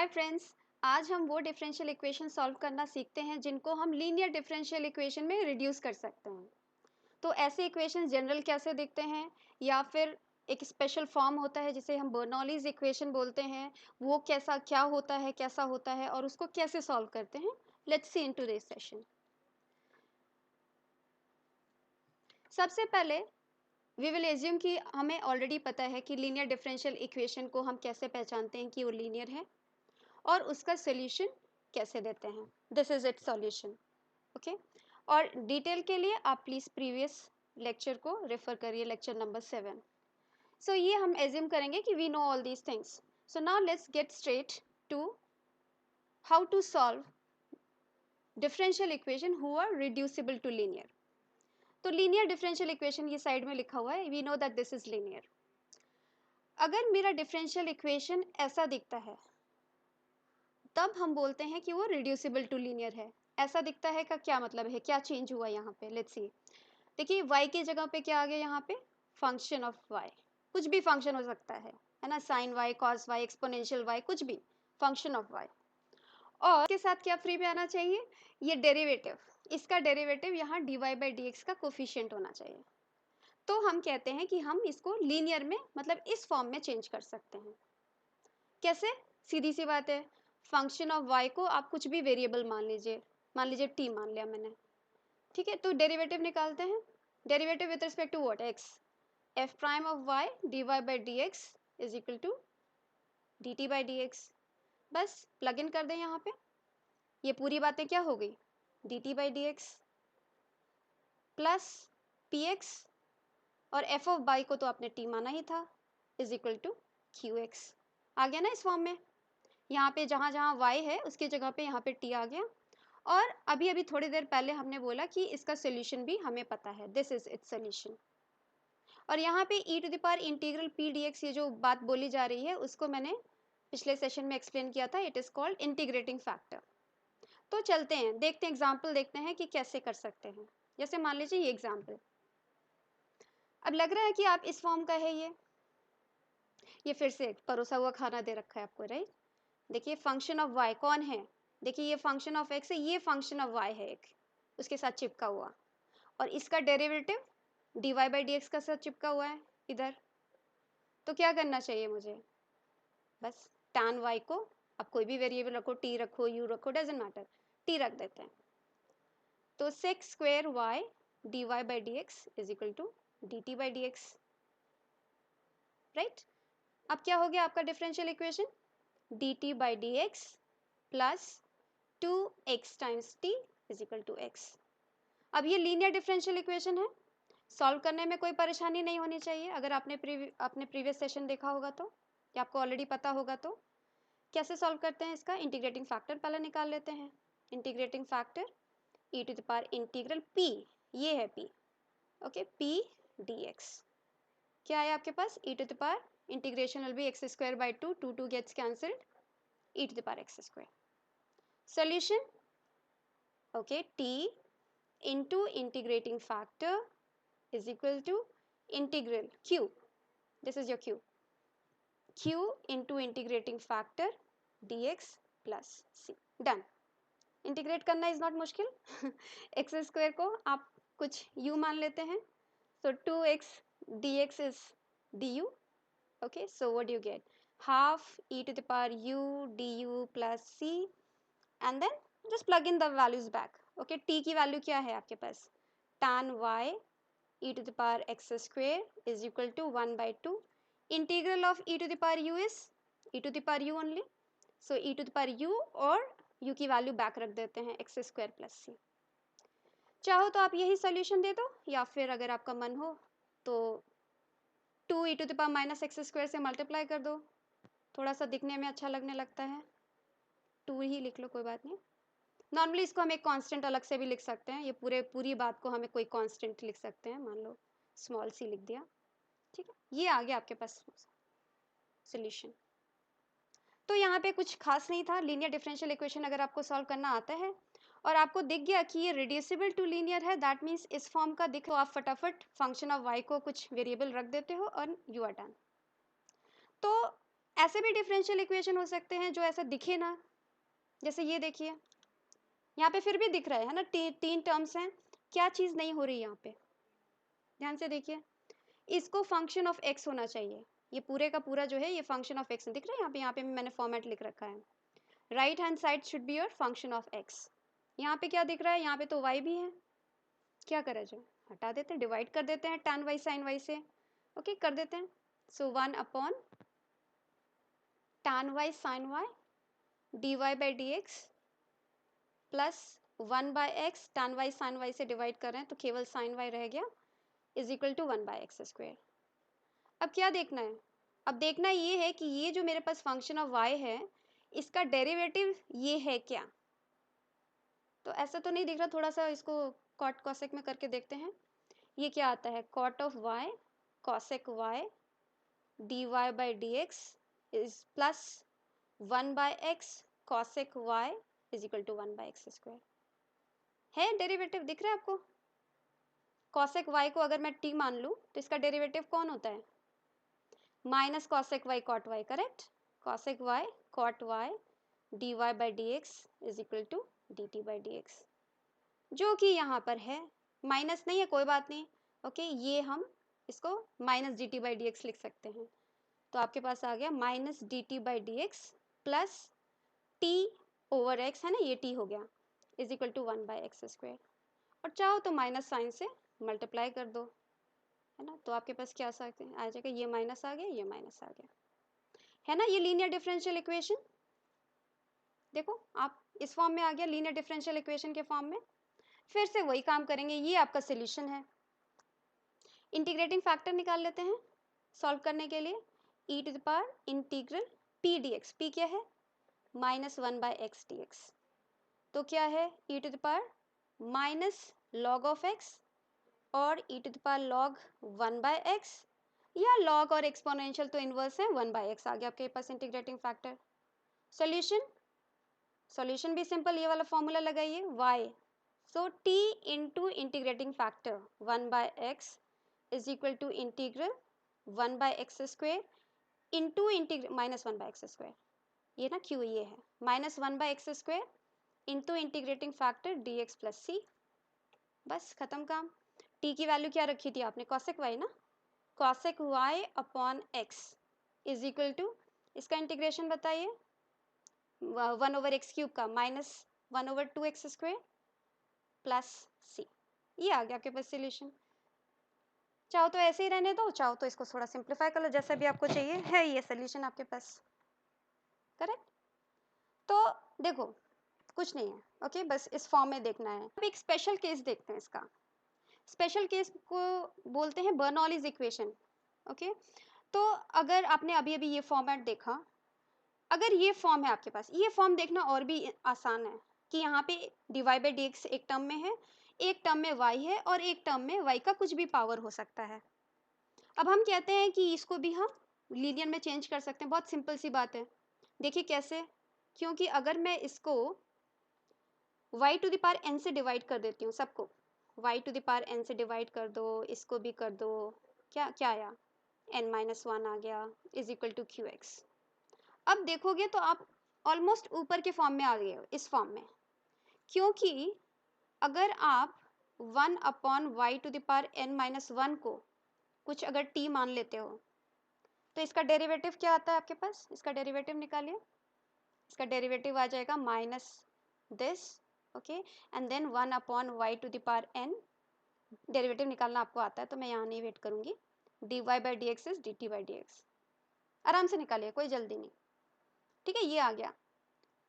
Hi friends, आज हम वो डिफरेंशियल इक्वेशन सॉल्व करना सीखते हैं जिनको हम लीनियर डिफरेंशियल इक्वेशन में रिड्यूस कर सकते हैं। तो ऐसे इक्वेशन जनरल कैसे दिखते हैं या फिर एक स्पेशल फॉर्म होता है जिसे हम बर्नौलीज इक्वेशन बोलते हैं, वो कैसा क्या होता है और उसको कैसे सॉल्व करते हैं। Let's see into this session. सबसे पहले वी विल एज्यूम कि हमें ऑलरेडी पता है कि लीनियर डिफरेंशियल इक्वेशन को हम कैसे पहचानते हैं कि वो लीनियर है और उसका सोल्यूशन कैसे देते हैं। This is it solution. Okay, और डिटेल के लिए आप प्लीज प्रीवियस लेक्चर को रेफर करिए, लेक्चर नंबर 7। सो ये हम एज्यूम करेंगे कि we know all these things. So now let's get straight to how to solve differential equation who are reducible to linear. तो लीनियर डिफरेंशियल इक्वेशन ये side में लिखा हुआ है, we know that this is linear. अगर मेरा differential equation ऐसा दिखता है तब हम बोलते हैं कि वो रिड्यूसिबल टू लीनियर है। ऐसा दिखता है का क्या मतलब है, क्या चेंज हुआ यहाँ पे? Let's see. देखिए y की जगह पे क्या आ गया यहाँ पे? Function of y। कुछ भी फंक्शन हो सकता है ना, sine y, cos y, exponential y, कुछ भी फंक्शन ऑफ y। और इसके साथ क्या फ्री में आना चाहिए? ये डेरिवेटिव, इसका डेरिवेटिव यहाँ dy बाई डी एक्स का कोफिशिएंट होना चाहिए। तो हम कहते हैं कि हम इसको लीनियर में मतलब इस फॉर्म में चेंज कर सकते हैं। कैसे? सीधी सी बात है, फंक्शन ऑफ y को आप कुछ भी वेरिएबल मान लीजिए t मान लिया मैंने, ठीक है। तो डेरिवेटिव निकालते हैं। Derivative with respect to what? x। f prime of y dy by D X is equal to dt by D X. बस प्लग इन कर दें यहाँ पे, ये पूरी बातें क्या हो गई? dt by D x plus P X, और f ऑफ y को तो आपने t माना ही था, is equal to Q X. आ गया ना इस फॉर्म में? यहाँ पे जहाँ जहाँ y है उसकी जगह पे यहाँ पे t आ गया। और अभी अभी थोड़ी देर पहले हमने बोला कि इसका सोल्यूशन भी हमें पता है, दिस इज इट्स सोल्यूशन। और यहाँ पे e to the power integral p dx, ये जो बात बोली जा रही है उसको मैंने पिछले सेशन में एक्सप्लेन किया था, it is called integrating factor. तो चलते हैं, देखते हैं एग्जाम्पल, देखते हैं कि कैसे कर सकते हैं। जैसे मान लीजिए ये एग्जाम्पल, अब लग रहा है कि आप इस फॉर्म का है, ये फिर से परोसा हुआ खाना दे रखा है आपको, राइट। देखिए फंक्शन ऑफ y कौन है? देखिए ये फंक्शन ऑफ x है, ये फंक्शन ऑफ y है एक, उसके साथ चिपका हुआ, और इसका derivative dy by D x का साथ चिपका हुआ है इधर। तो क्या करना चाहिए मुझे? बस tan y को, अब कोई भी वेरिएबल रखो, t रखो, u रखो, डजेंट मैटर, t रख देते हैं। तो sec square y dy by D X is equal to dt by D X, right. अब क्या हो गया आपका differential equation? dt by D x plus 2x times t is equal to x। अब ये लीनियर डिफरेंशियल इक्वेशन है, solve करने में कोई परेशानी नहीं होनी चाहिए। अगर आपने प्रीवियस सेशन देखा होगा तो, या आपको ऑलरेडी पता होगा तो। कैसे सॉल्व करते हैं इसका? इंटीग्रेटिंग फैक्टर पहले निकाल लेते हैं। Integrating factor e to the power integral p, ये है p, ओके, p dx। क्या है आपके पास? e to the power integration will be X square by 2, 2 gets cancelled, e to the power x square. Solution, okay, t into integrating factor is equal to integral q, this is your q into integrating factor dx plus c, done। Integrate करना is not मुश्किल x square को आप कुछ u मान लेते हैं, so 2x dx is du, okay, so what do you get? Half e to the power u du plus c, and then just plug in the values back, okay। t की value क्या है आपके पास? tan y e to the power x square is equal to 1 by 2, integral of e to the power u is e to the power u only, so e to the power u, और u की value back रख देते हैं x square plus सी। चाहो तो आप यही solution दे दो, या फिर अगर आपका मन हो तो 2 e to the power minus X square से मल्टीप्लाई कर दो, थोड़ा सा दिखने में अच्छा लगने लगता है, 2 ही लिख लो, कोई बात नहीं। नॉर्मली इसको हम एक कांस्टेंट अलग से भी लिख सकते हैं, ये पूरी बात को हमें कोई कांस्टेंट लिख सकते हैं, मान लो स्मॉल सी लिख दिया, ठीक है। ये आ गया आपके पास सॉल्यूशन। तो यहाँ पे कुछ खास नहीं था, लीनियर डिफरेंशियल इक्वेशन अगर आपको सॉल्व करना आता है और आपको दिख गया कि ये रिड्यूसिबल टू लीनियर है, दैट मीन्स इस फॉर्म का दिख, तो आप फटाफट फंक्शन ऑफ y को कुछ वेरिएबल रख देते हो और यू आर डन। तो ऐसे भी डिफरेंशियल इक्वेशन हो सकते हैं जो ऐसा दिखे ना, जैसे ये देखिए यहाँ पे फिर भी दिख रहा है ना, तीन टर्म्स हैं, क्या चीज़ नहीं हो रही यहाँ पे, ध्यान से देखिए, इसको फंक्शन ऑफ एक्स होना चाहिए, ये पूरे का पूरा जो है ये फंक्शन ऑफ एक्स दिख रहा है यहाँ पे मैंने फॉर्मेट लिख रखा है, right hand side should be your function of x. यहाँ पे क्या दिख रहा है, यहाँ पे तो y भी है, क्या करें जो हटा देते हैं, डिवाइड कर देते हैं tan y sin y से, ओके कर देते हैं, so 1 upon tan y sin y dy by D x plus 1 by X tan y sin y से डिवाइड कर रहे हैं तो केवल sin y रह गया is equal to 1 by x square. अब क्या देखना है, अब देखना ये है कि ये जो मेरे पास फंक्शन ऑफ y है इसका डेरिवेटिव ये है क्या, तो ऐसा तो नहीं दिख रहा, थोड़ा सा इसको कॉट कॉसेक में करके देखते हैं, ये क्या आता है cot of y cosec y dy by D X is plus 1 by X cosec y is equal to 1 by x square, है डेरिवेटिव दिख रहा है आपको, कॉसेक y को अगर मैं t मान लूँ तो इसका डेरिवेटिव कौन होता है, minus cosec y cot y, correct, cosec y cot y dy by D X is equal to D T by D X, जो कि यहाँ पर है, माइनस नहीं है कोई बात नहीं, ओके ये हम इसको minus D T by D X लिख सकते हैं, तो आपके पास आ गया minus D T by D x plus T over X है ना, ये टी हो गया is equal to 1 by X square, और चाहो तो माइनस साइन से मल्टीप्लाई कर दो, है ना, तो आपके पास क्या आ जाएगा, ये माइनस आ गया, ये माइनस आ गया, है ना, ये लीनियर डिफरेंशियल इक्वेशन, देखो आप इस फॉर्म में आ गया लीनियर डिफरेंशियल इक्वेशन के फॉर्म में। फिर से वही काम करेंगे, ये आपका सोल्यूशन है, इंटीग्रेटिंग फैक्टर निकाल लेते हैं सॉल्व करने के लिए, e to the power integral P D X, P क्या है minus 1 by X D X, तो क्या है e to the power minus log of X और e to the power log 1 by X, या लॉग और एक्सपोनेंशियल तो inverse है 1 बाय एक्स आ गया आपके पास इंटीग्रेटिंग फैक्टर। सॉल्यूशन, सॉल्यूशन भी सिंपल, ये वाला फॉर्मूला लगाइए y, so t into integrating factor 1 by x is equal to integral 1 by x square into integral minus 1 by x square, ये ना क्यों ये है minus 1 by x square into integrating factor d x plus c, बस खत्म काम। t की value क्या रखी थी आपने कॉसेक y ना, cosec y upon x is equal to, इसका इंटीग्रेशन बताइए 1 ओवर एक्स क्यूब का minus 1 over 2 x square plus c, ये आ गया आपके पास सोल्यूशन। चाहो तो ऐसे ही रहने दो, चाहो तो इसको थोड़ा सिंप्लीफाई कर लो, जैसा भी आपको चाहिए, है ये सोल्यूशन आपके पास, करेक्ट। तो देखो कुछ नहीं है, ओके बस इस फॉर्म में देखना है। अब एक स्पेशल केस देखते हैं, इसका स्पेशल केस को बोलते हैं बर्नौलीज इक्वेशन, ओके। तो अगर आपने अभी अभी ये फॉर्मेट देखा, अगर ये फॉर्म है आपके पास, ये फॉर्म देखना और भी आसान है कि यहाँ पे dy बाई डी एक्स एक टर्म में है, एक टर्म में y है और एक टर्म में y का कुछ भी पावर हो सकता है। अब हम कहते हैं कि इसको भी हम लीनियर में चेंज कर सकते हैं, बहुत सिंपल सी बात है, देखिए कैसे, क्योंकि अगर मैं इसको y to the power n से डिवाइड कर देती हूँ सबको, y to the power n से डिवाइड कर दो, इसको भी कर दो, क्या क्या आया n माइनस 1 आ गया is equal to Q X. अब देखोगे तो आप ऑलमोस्ट ऊपर के फॉर्म में आ गए हो, इस फॉर्म में, क्योंकि अगर आप 1 upon Y to the power n minus 1 को कुछ अगर t मान लेते हो तो इसका डेरिवेटिव क्या आता है आपके पास, इसका डेरिवेटिव निकालिए, इसका डेरिवेटिव आ जाएगा minus this, okay, and then 1 upon Y to the power n, derivative निकालना आपको आता है तो मैं यहाँ नहीं वेट करूँगी, dy by D X is D T by D x, आराम से निकालिए कोई जल्दी नहीं, ठीक है, ये आ गया,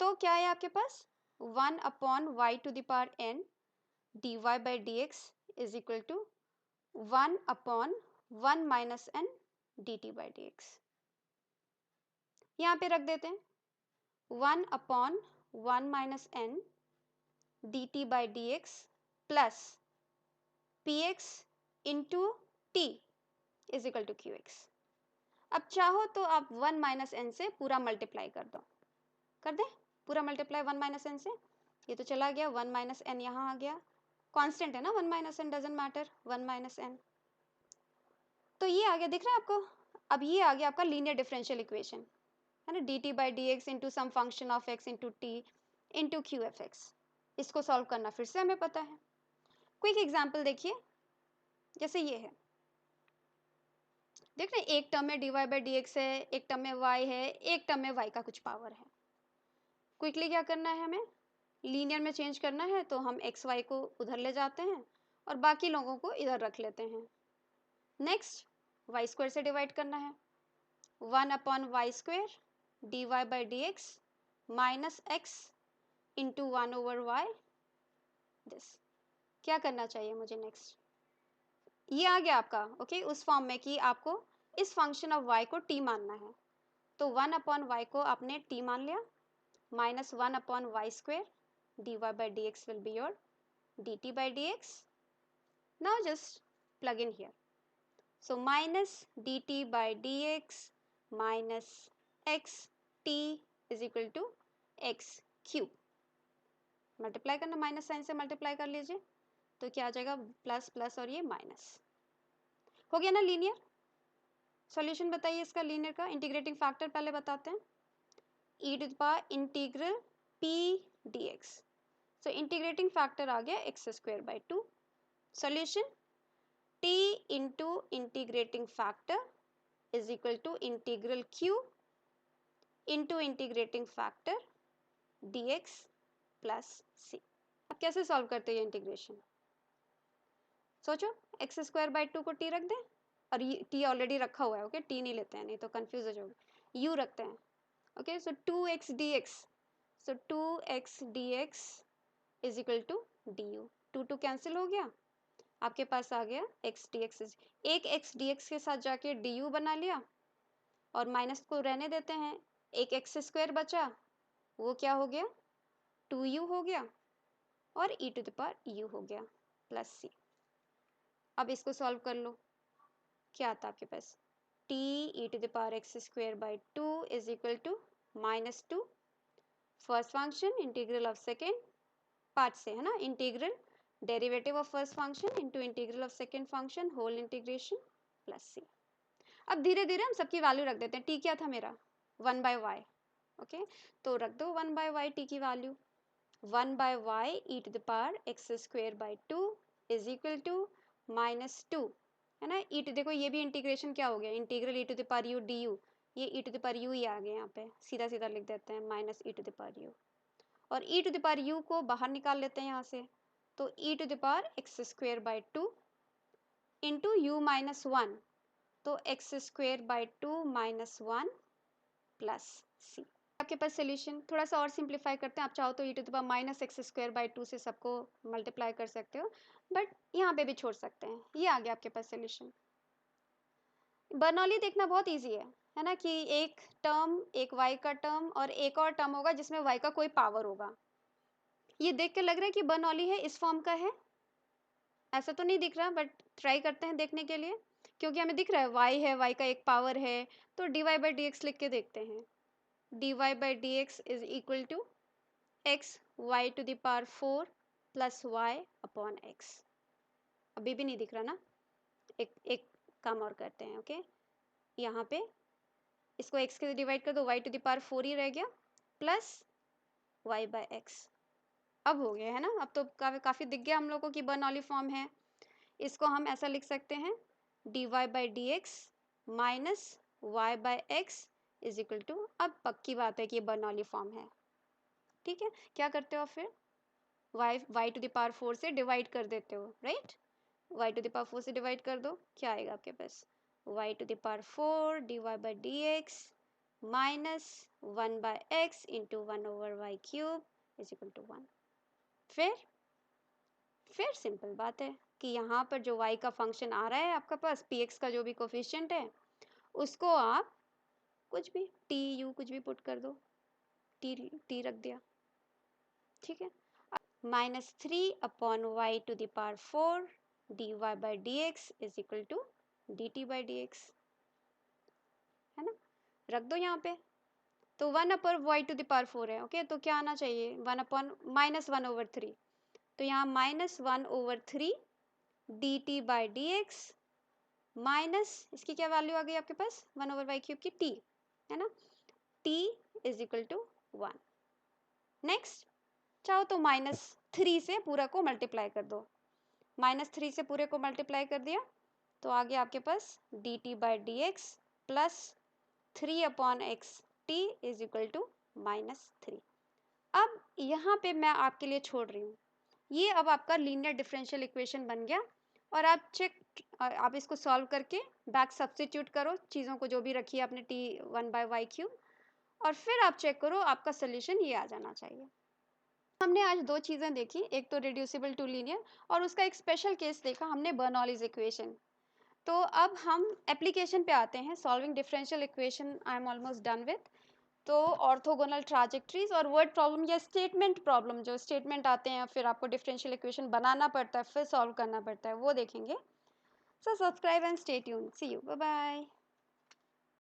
तो क्या है आपके पास 1 upon Y to the power n dy by D X is equal to 1 upon 1 minus n D T by D X, यहाँ पे रख देते हैं 1 upon 1 minus n D T by D x plus P X into T is equal to Q X. अब चाहो तो आप 1 minus n से पूरा मल्टीप्लाई कर दो, कर दें पूरा मल्टीप्लाई 1 माइनस n से, ये तो चला गया 1 माइनस n यहाँ आ गया, कांस्टेंट है ना 1 minus n doesn't matter, 1 minus n, तो ये आ गया, दिख रहा है आपको, अब ये आ गया आपका लीनियर डिफरेंशियल इक्वेशन, है ना, D T by D X into some function of X into T into Q F X. इसको सॉल्व करना फिर से हमें पता है। क्विक एग्जाम्पल देखिए, जैसे ये है, देख रहे हैं एक टर्म में D Y by D X है, एक टर्म में वाई है, एक टर्म में वाई का कुछ पावर है। क्विकली क्या करना है, हमें लीनियर में चेंज करना है, तो हम एक्स वाई को उधर ले जाते हैं और बाकी लोगों को इधर रख लेते हैं। नेक्स्ट वाई स्क्वायर से डिवाइड करना है, 1 Y square D Y by D X minus X into 1/y this. क्या करना चाहिए मुझे नेक्स्ट, ये आ गया आपका ओके उस फॉर्म में कि आपको इस फंक्शन ऑफ y को t मानना है, तो 1/y को आपने t मान लिया, minus 1/y square dy by dx will be your dt by dx. Now just plug in here. So minus dt by dx minus x t is equal to x cube. Multiply करना, minus sign से multiply कर लीजिए, तो क्या आ जाएगा, plus plus और ये minus हो गया ना लीनियर। सॉल्यूशन बताइए इसका लीनियर का, इंटीग्रेटिंग फैक्टर पहले बताते हैं, e to the power integral p dx। So integrating factor आ गया x square by 2। Solution t into integrating factor is equal to integral q into integrating factor dx plus c। अब कैसे solve करते हैं integration, सोचो, x square by 2 को t रख दें, और ये t ऑलरेडी रखा हुआ है, ओके t नहीं लेते हैं नहीं तो कंफ्यूज हो जाओगे, u रखते हैं, okay so 2x dx, so 2x dx is equal to du, 2 cancel हो गया, आपके पास आ गया x dx, एक x dx के साथ जाके du बना लिया, और माइनस को रहने देते हैं, एक एक्स स्क्वायर बचा, वो क्या हो गया 2u हो गया, और e to the power u हो गया प्लस c। अब इसको सॉल्व कर लो, क्या आता है आपके पास, t e to the power x square by 2 is equal to -2 first function integral of second part से, है ना, integral derivative of first function into integral of second function whole integration plus c. अब धीरे धीरे हम सबकी value रख देते हैं, टी क्या था मेरा 1/y, ओके तो रख दो 1/y टी की value, 1/y e to the power x square by 2 is equal to -2, है ना, ई टू, देखो ये भी इंटीग्रेशन क्या हो गया, integral E to the power U D U, ये E to the power U ही आ गए, यहाँ पे सीधा सीधा लिख देते हैं minus E to the power U, और e to the power u को बाहर निकाल लेते हैं यहाँ से, तो e to the power x square by 2 into u minus 1, तो x square by 2 minus 1 plus c. आपके पास सोल्यूशन, थोड़ा सा और सिंप्लीफाई करते हैं, आप चाहो तो e to the power minus X square by 2 से सबको मल्टीप्लाई कर सकते हो, बट यहाँ पे भी छोड़ सकते हैं, ये आ गया आपके पास सोल्यूशन। बर्नौली देखना बहुत ईजी है ना, कि एक टर्म, एक y का टर्म और एक और टर्म होगा जिसमें y का कोई पावर होगा, ये देख के लग रहा है कि बर्नौली है, इस फॉर्म का है, ऐसा तो नहीं दिख रहा, बट ट्राई करते हैं देखने के लिए, क्योंकि हमें दिख रहा है y है, y का एक पावर है, तो dy बाई डी एक्स लिख के देखते हैं, dy by D X is equal to X Y to the power 4 plus Y upon X. अभी भी नहीं दिख रहा ना, एक काम और करते हैं, ओके यहाँ पे इसको x के डिवाइड कर दो, y टू द पावर 4 ही रह गया प्लस y बाई एक्स। अब हो गया है ना, अब तो काफ़ी दिख गया हम लोग को कि बर्नौली फॉर्म है। इसको हम ऐसा लिख सकते हैं dy by D X minus Y by X is equal to, अब पक्की बात है कि ये बर्नौली फॉर्म है, ठीक है। क्या करते हो आप फिर, y टू द पावर 4 से डिवाइड कर देते हो, right, y to the power 4 से डिवाइड कर दो, क्या आएगा आपके पास, y to the power 4 dy by D X minus 1 by X into 1/y cube is equal to 1। फिर सिंपल बात है कि यहाँ पर जो y का फंक्शन आ रहा है आपका पास, px का जो भी कोफिशिएंट है, उसको आप कुछ भी t u कुछ भी पुट कर दो, t रख दिया, ठीक है, -3/y to the power 4 dy by D X is equal to dt by D X, है ना, रख दो यहाँ पे, तो 1/y टू द पावर 4 है, ओके तो क्या आना चाहिए, -1/3, तो यहाँ -1/3 dt by D X minus इसकी क्या वैल्यू आ गई आपके पास 1/y क्यूब की t, है ना, t is equal to 1। Next चाहो तो -3 से पूरा को मल्टीप्लाई कर दो। -3 से पूरे को मल्टीप्लाई कर दिया तो आगे आपके पास dt by D x plus 3/x t is equal to -3। अब यहाँ पे मैं आपके लिए छोड़ रही हूँ, ये अब आपका लीनियर डिफरेंशियल इक्वेशन बन गया। और आप इसको सॉल्व करके बैक सब्स्टिट्यूट करो चीज़ों को, जो भी रखी है आपने t1/y³ और फिर आप चेक करो, आपका सोल्यूशन ये आ जाना चाहिए। हमने आज दो चीज़ें देखी, एक तो रिड्यूसिबल टू लीनियर और उसका एक स्पेशल केस देखा हमने, बर्नौलीज इक्वेशन। तो अब हम एप्लीकेशन पे आते हैं। Solving differential equation I am almost done with. तो ऑर्थोगोनल ट्राजेक्टरीज और वर्ड प्रॉब्लम या स्टेटमेंट प्रॉब्लम, जो स्टेटमेंट आते हैं फिर आपको डिफरेंशियल इक्वेशन बनाना पड़ता है फिर सॉल्व करना पड़ता है, वो देखेंगे। So subscribe and stay tuned. See you, bye bye.